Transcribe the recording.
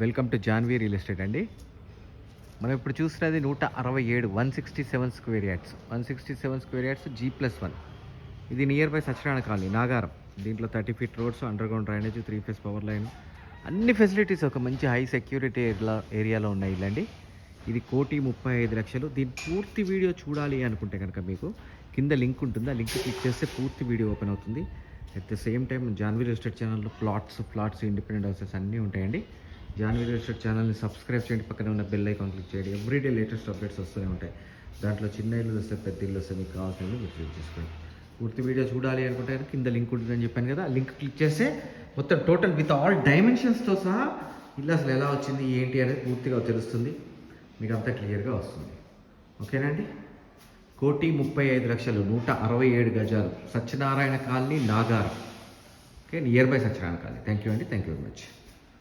Welcome to Janhvi real estate అండి. మనం ఇప్పుడు చూస్తున్నది 167 167 square yards 167 square yards G+1. ఇది near by Satyanarayana colony Nagaram. దీంట్లో 30 feet roads, under ground drainage, 3 phase power line, అన్ని ఫెసిలిటీస్ ఒక మంచి హై సెక్యూరిటీ ఏరియాలో ఉన్నాయి ఇల్లండి. ఇది 1,35,00,000. దీని పూర్తి వీడియో చూడాలి అనుకుంటే కనుక మీకు కింద లింక్ ఉంటుంది. ఆ లింక్ క్లిక్ చేస్తే పూర్తి వీడియో ఓపెన్ అవుతుంది. At the same time Janhvi real estate ఛానల్లో ప్లాట్స్ ఇండిపెండెంట్ హౌసెస్ అన్నీ ఉంటాయండి. జాన్వీ రియల్ ఎస్టేట్ ఛానల్ని సబ్స్క్రైబ్ చేయండి, పక్కన ఉన్న బెల్ ఐకాన్ క్లిక్ చేయండి. ఎవ్రీడే లేటెస్ట్ అప్డేట్స్ వస్తూనే ఉంటాయి. దాంట్లో చిన్న ఇల్లు వస్తే, పెద్ద ఇల్లు వస్తే, మీకు కావాల్సిన మీరు చూస్ చేసుకోండి. పూర్తి వీడియో చూడాలి అనుకుంటే కింద లింక్ ఉంటుందని చెప్పాను కదా, ఆ లింక్ క్లిక్ చేస్తే మొత్తం టోటల్ విత్ ఆల్ డైమెన్షన్స్తో సహా ఇల్లు అసలు ఎలా వచ్చింది ఏంటి అనేది పూర్తిగా తెలుస్తుంది. మీకు అంతా క్లియర్గా వస్తుంది. ఓకేనా అండి? 1,35,00,000 167 గజాలు, Satyanarayana colony Nagaram. Okay, near by Satyanarayana colony. Thank you అండి. Thank you very much.